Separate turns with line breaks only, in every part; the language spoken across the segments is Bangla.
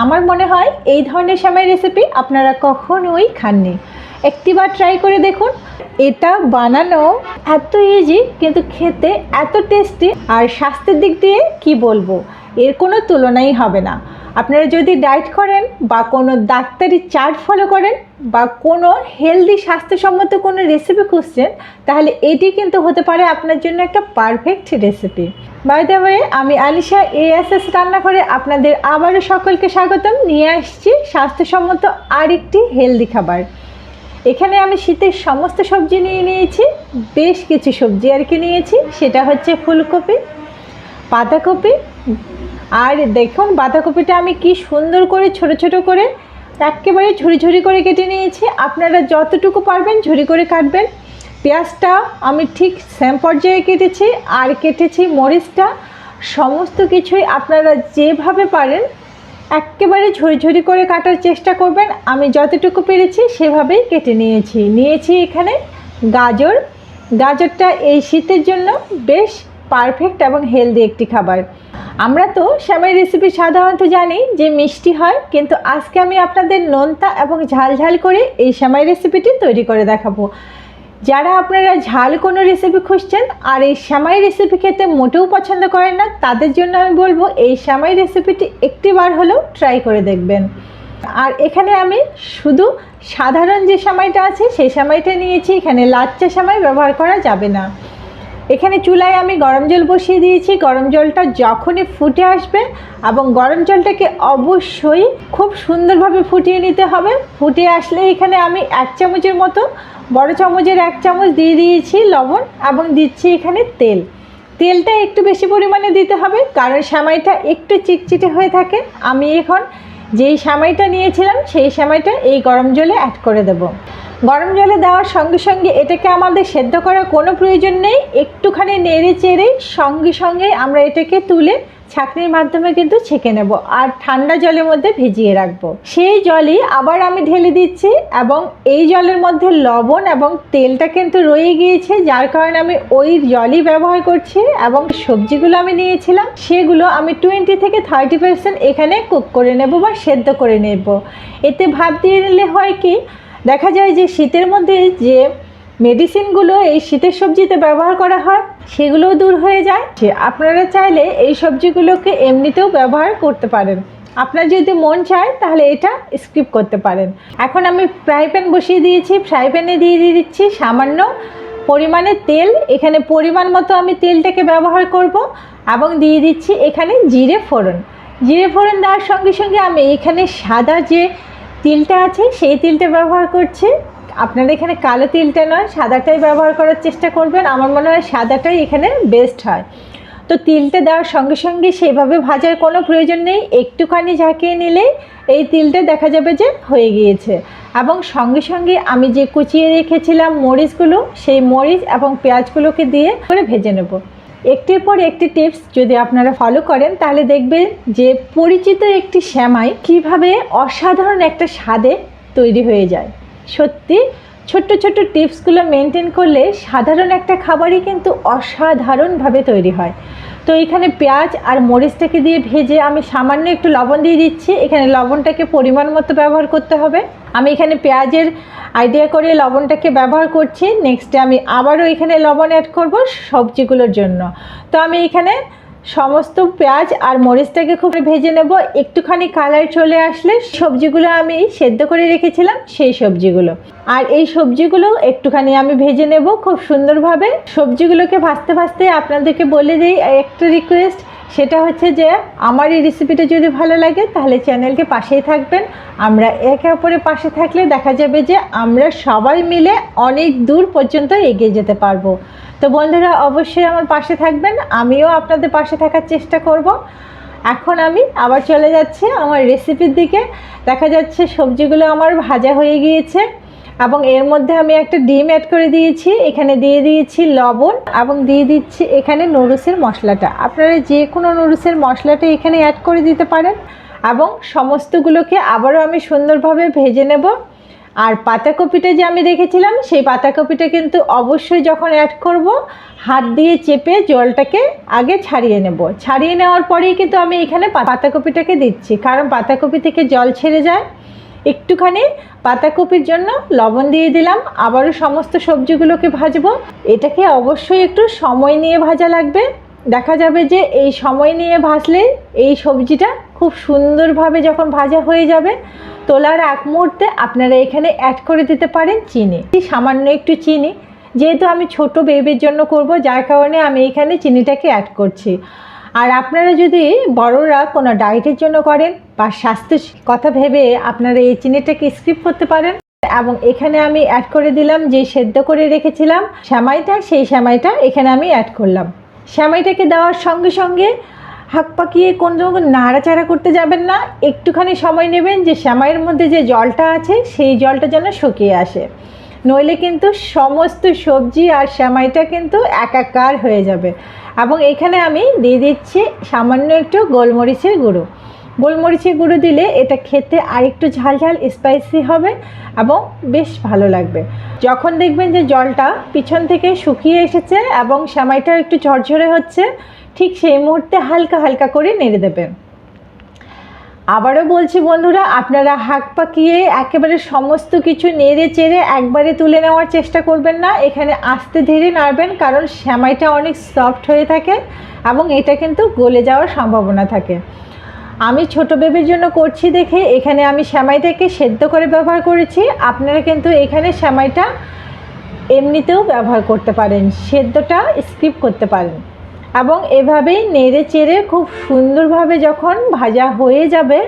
আমার মনে হয় এই ধরনের সেমাই রেসিপি আপনারা কখনোই খাননি। একটিবার ট্রাই করে দেখুন। এটা বানানো এত ইজি কিন্তু খেতে এত টেস্টি, আর স্বাস্থ্যের দিক দিয়ে কি বলবো, এর কোনো তুলনাই হবে না। আপনারা যদি ডায়েট করেন বা কোনো ডাক্তারি চার্ট ফলো করেন বা কোনো হেলদি স্বাস্থ্যসম্মত কোনো রেসিপি খুঁজছেন, তাহলে এটি কিন্তু হতে পারে আপনার জন্য একটা perfect recipe. By the way, আমি আলিশা ASS রান্নাঘরে আপনাদের আবারও সকলকে স্বাগতম। নিয়ে আসছি স্বাস্থ্যসম্মত আরেকটি হেলদি খাবার। এখানে আমি শীতের সমস্ত সবজি নিয়ে নিয়েছি, বেশ কিছু সবজি আর কি নিয়েছি। সেটা হচ্ছে ফুলকপি, বাঁধাকপি, আর দেখুন বাঁধাকপিটা আমি কি সুন্দর করে ছোট ছোট করে একেবারে ঝুরি ঝুরি করে কেটে নিয়েছি। আপনারা যতটুকু পারবেন ঝুরি করে কাটবেন। পেঁয়াজটা আমি ঠিক সেম পর্যায়ে কেটেছি, আর কেটেছি মরিচটা। সমস্ত কিছুই আপনারা যেভাবে পারেন একেবারে ঝুরি ঝুরি করে কাটার চেষ্টা করবেন। আমি যতটুকু পেরেছি সেভাবেই কেটে নিয়েছি এখানে গাজর। গাজরটা এই শীতের জন্য বেশ পারফেক্ট এবং হেলদি একটি খাবার। আমরা তো সেমাই রেসিপি সাধারণত জানি যে মিষ্টি হয়, কিন্তু আজকে আমি আপনাদের নোনতা এবং ঝাল ঝাল করে এই সেমাই রেসিপিটি তৈরি করে দেখাবো। যারা আপনারা ঝাল কোনো রেসিপি খুঁজছেন আর এই সেমাই রেসিপি খেতে মোটেও পছন্দ করেন না, তাদের জন্য আমি বলবো এই সেমাই রেসিপিটি একটিবার হলেও ট্রাই করে দেখবেন। আর এখানে আমি শুধু সাধারণ যে সেমাইটা আছে সেই সেমাইটা নিয়েছি, এখানে লাচ্চা সেমাই ব্যবহার করা যাবে না। এখানে চুলায় আমি গরম জল বসিয়ে দিয়েছি। গরম জলটা যখনই ফুটে আসবে, এবং গরম জলটাকে অবশ্যই খুব সুন্দরভাবে ফুটিয়ে নিতে হবে। ফুটে আসলে এখানে আমি 1 চামচের মতো, বড় চামচের 1 চামচ দিয়ে দিয়েছি লবণ, এবং দিচ্ছি এখানে তেল। তেলটা একটু বেশি পরিমাণে দিতে হবে, কারণ সেমাইটা একটু চিটচিটে হয়ে থাকে। আমি এখন যেই সেমাইটা নিয়েছিলাম সেই সেমাইটা এই গরম জলে অ্যাড করে দেব। গরম জলে দেওয়ার সঙ্গে সঙ্গে এটাকে আমাদের সেদ্ধ করার কোনো প্রয়োজন নেই। একটুখানি নেড়ে চেড়ে সঙ্গে সঙ্গে আমরা এটাকে তুলে ছাঁকনির মাধ্যমে কিন্তু ছেঁকে নেব, আর ঠান্ডা জলের মধ্যে ভিজিয়ে রাখবো। সেই জলই আবার আমি ঢেলে দিচ্ছি, এবং এই জলের মধ্যে লবণ এবং তেলটা কিন্তু রয়ে গিয়েছে, যার কারণে আমি ওই জলই ব্যবহার করছি। এবং সবজিগুলো আমি নিয়েছিলাম সেগুলো আমি 20 থেকে 30% এখানে কুক করে নেব বা সেদ্ধ করে নেব। এতে ভাপ দিয়ে নিলে হয় কি, দেখা যায় যে শীতের মধ্যে যে মেডিসিনগুলো এই শীতের সবজিতে ব্যবহার করা হয় সেগুলোও দূর হয়ে যায়। আপনারা চাইলে এই সবজিগুলোকে এমনিতেও ব্যবহার করতে পারেন। আপনার যদি মন চায় তাহলে এটা স্কিপ করতে পারেন। এখন আমি ফ্রাই প্যান বসিয়ে দিয়েছি। ফ্রাই প্যানে দিয়ে দিচ্ছি সামান্য পরিমাণে তেল। এখানে পরিমাণ মতো আমি তেলটাকে ব্যবহার করব, এবং দিয়ে দিচ্ছি এখানে জিরে ফোড়ন। জিরে ফোড়ন দেওয়ার সঙ্গে সঙ্গে আমি এখানে সাদা যে তিলটা আছে সেই তিলটা ব্যবহার করছি। আপনারা এখানে কালো তিলটা নয়, সাদাটাই ব্যবহার করার চেষ্টা করবেন। আমার মনে হয় সাদাটাই এখানে বেস্ট হয়। তো তিলটা দেওয়ার সঙ্গে সঙ্গে সেভাবে ভাজার কোনো প্রয়োজন নেই, একটুখানি ঝাঁকিয়ে নিলেই এই তিলটা দেখা যাবে যে হয়ে গিয়েছে। এবং সঙ্গে সঙ্গে আমি যে কুচিয়ে রেখেছিলাম মরিচগুলো, সেই মরিচ এবং পেঁয়াজগুলোকে দিয়ে করে ভেজে নেব। একটির পর একটি টিপস যদি আপনারা ফলো করেন তাহলে দেখবেন যে পরিচিত একটি সেমাই কিভাবে অসাধারণ একটা স্বাদে তৈরি হয়ে যায়। সত্যি ছোট্ট ছোট্ট টিপসগুলো মেনটেন করলে সাধারণ একটা খাবারই কিন্তু অসাধারণভাবে তৈরি হয়। তো এখানে পেঁয়াজ আর মরিচটাকে দিয়ে ভেজে আমি সামান্য একটু লবণ দিয়ে দিচ্ছি। এখানে লবণটাকে পরিমাণ মতো ব্যবহার করতে হবে। আমি এখানে পেঁয়াজের আইডিয়া করে লবণটাকে ব্যবহার করছি। নেক্সটে আমি আবারও এখানে লবণ অ্যাড করব সবজিগুলোর জন্য। তো আমি এখানে সমস্ত পেঁয়াজ আর মরিচটাকে খুব ভেজে নেব। একটুখানি কালার চলে আসলে সবজিগুলো আমি সেদ্ধ করে রেখেছিলাম সেই সবজিগুলো, আর এই সবজিগুলো একটুখানি আমি ভেজে নেব খুব সুন্দরভাবে। সবজিগুলোকে ভাজতে ভাজতে আপনাদেরকে বলে দিই একটা রিকোয়েস্ট, সেটা হচ্ছে যে আমার এই রেসিপিটা যদি ভালো লাগে তাহলে চ্যানেলকে পাশেই থাকবেন। আমরা একে অপরের পাশে থাকলে দেখা যাবে যে আমরা সবাই মিলে অনেক দূর পর্যন্ত এগিয়ে যেতে পারবো। তো বন্ধুরা অবশ্যই আমার পাশে থাকবেন, আমিও আপনাদের পাশে থাকার চেষ্টা করব। এখন আমি আবার চলে যাচ্ছি আমার রেসিপির দিকে। দেখা যাচ্ছে সবজিগুলো আমার ভাজা হয়ে গিয়েছে, এবং এর মধ্যে আমি একটা ডিম অ্যাড করে দিয়েছি। এখানে দিয়ে দিয়েছি লবণ, এবং দিয়ে দিচ্ছি এখানে নুডলসের মশলাটা। আপনারা যে কোনো নুডলসের মশলাটা এখানে অ্যাড করে দিতে পারেন, এবং সমস্তগুলোকে আবারও আমি সুন্দরভাবে ভেজে নেব। আর পাতাকপিটা যে আমি রেখেছিলাম সেই পাতাকপিটা কিন্তু অবশ্যই যখন অ্যাড করব হাত দিয়ে চেপে জলটাকে আগে ছাড়িয়ে নেব। ছাড়িয়ে নেওয়ার পরেই কিন্তু আমি এখানে পাতাকপিটাকে দিচ্ছি, কারণ পাতাকপি থেকে জল ছেড়ে যায়। একটুখানি পাতাকপির জন্য লবণ দিয়ে দিলাম। আবারও সমস্ত সবজিগুলোকে ভাজবো। এটাকে অবশ্যই একটু সময় নিয়ে ভাজা লাগবে। দেখা যাবে যে এই সময় নিয়ে ভাজলে এই সবজিটা খুব সুন্দরভাবে যখন ভাজা হয়ে যাবে, তোলার আগ মুহূর্তে আপনারা এখানে অ্যাড করে দিতে পারেন চিনি, সামান্য একটু চিনি। যেহেতু আমি ছোট বেবির জন্য করব, যার কারণে আমি এখানে চিনিটাকে অ্যাড করছি। আর আপনারা যদি বড়রা কোনো ডায়েটের জন্য করেন বা স্বাস্থ্যের কথা ভেবে আপনারা এই চিনিটাকে স্কিপ করতে পারেন। এবং এখানে আমি অ্যাড করে দিলাম যে সেদ্ধ করে রেখেছিলাম সেমাইটা, সেই সেমাইটা এখানে আমি অ্যাড করলাম। সেমাইটাকে দেওয়ার সঙ্গে সঙ্গে হাত পাকিয়ে কোনো নাড়াচাড়া করতে যাবেন না। একটুখানি সময় নেবেন যে সেমাইয়ের মধ্যে যে জলটা আছে সেই জলটা যেন শুকিয়ে আসে, নইলে কিন্তু সমস্ত সবজি আর সেমাইটা কিন্তু একাকার হয়ে যাবে। এবং এখানে আমি দিয়ে দিচ্ছি সামান্য একটু গোলমরিচের গুঁড়ো। গোলমরিচের গুঁড়ো দিলে এটা খেতে আরেকটু ঝাল ঝাল স্পাইসি হবে এবং বেশ ভালো লাগবে। যখন দেখবেন যে জলটা পিছন থেকে শুকিয়ে এসেছে এবং সেমাইটাও একটু ঝরঝরে হচ্ছে, ঠিক সেই মুহূর্তে হালকা হালকা করে নেড়ে দেবেন। আবারও বলছি বন্ধুরা, আপনারা হাত পাকিয়ে একেবারে সমস্ত কিছু নেড়ে চেড়ে একবারে তুলে নেওয়ার চেষ্টা করবেন না। এখানে আস্তে ধীরে নাড়বেন, কারণ সেমাইটা অনেক সফট হয়ে থাকে এবং এটা কিন্তু গলে যাওয়ার সম্ভাবনা থাকে। আমি ছোট বেবির জন্য করছি দেখে এখানে আমি সেমাইটাকে সেদ্ধ করে ব্যবহার করেছি। আপনারা কিন্তু এখানে সেমাইটা এমনিতেও ব্যবহার করতে পারেন, সেদ্ধটা স্কিপ করতে পারেন। এবং এভাবেই নেড়ে চেড়ে খুব সুন্দরভাবে যখন ভাজা হয়ে যাবে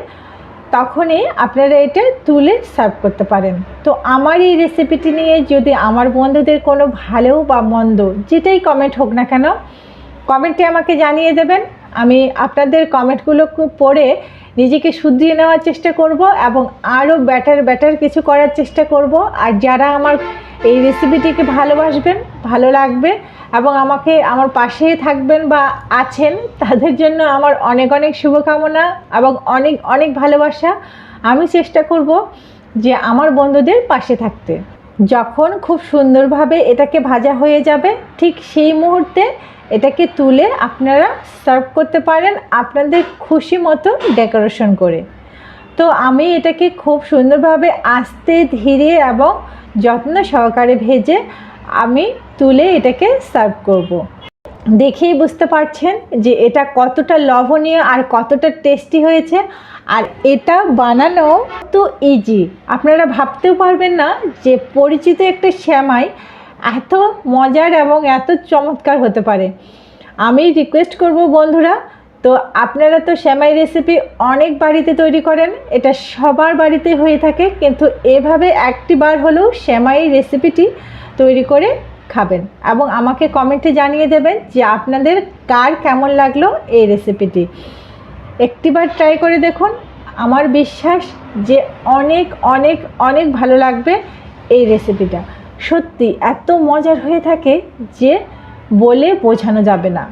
তখনই আপনারা এটা তুলে সার্ভ করতে পারেন। তো আমার এই রেসিপিটি নিয়ে যদি আমার বন্ধুদের কোনো ভালো বা মন্দ যেটাই কমেন্ট হোক না কেন, কমেন্টে আমাকে জানিয়ে দেবেন। আমি আপনাদের কমেন্টগুলো পড়ে নিজেকে শুধরিয়ে নেওয়ার চেষ্টা করব এবং আরও বেটার কিছু করার চেষ্টা করব। আর যারা আমার এই রেসিপিটিকে ভালোবাসবেন, ভালো লাগবে এবং আমাকে আমার পাশেই থাকবেন বা আছেন, তাদের জন্য আমার অনেক অনেক শুভকামনা এবং অনেক অনেক ভালোবাসা। আমি চেষ্টা করব যে আমার বন্ধুদের পাশে থাকতে। যখন খুব সুন্দরভাবে এটাকে ভাজা হয়ে যাবে, ঠিক সেই মুহূর্তে এটাকে তুলে আপনারা সার্ভ করতে পারেন আপনাদের খুশি মতো ডেকোরেশন করে। তো আমি এটাকে খুব সুন্দরভাবে আস্তে ধীরে এবং যত্ন সহকারে ভেজে আমি তুলে এটাকে সার্ভ করব। দেখেই বুঝতে পারছেন যে এটা কতটা লবণীয় আর কতটা টেস্টি হয়েছে। আর এটা বানানো তো ইজি, আপনারা ভাবতেও পারবেন না যে পরিচিত একটা সেমাই এত মজার এবং এত চমৎকার হতে পারে। আমি রিকোয়েস্ট করব বন্ধুরা, তো আপনারা তো সেমাই রেসিপি অনেক বাড়িতে তৈরি করেন, এটা সবার বাড়িতে হয়ে থাকে, কিন্তু এভাবে একটিবার হলেও সেমাই রেসিপিটি তৈরি করে খাবেন এবং আমাকে কমেন্টে জানিয়ে দেবেন যে আপনাদের কার কেমন লাগলো এই রেসিপিটি। একটিবার ট্রাই করে দেখুন, আমার বিশ্বাস যে অনেক অনেক অনেক ভালো লাগবে এই রেসিপিটা। সত্যি এত মজার হয়ে থাকে যে বলে বোঝানো যাবে না।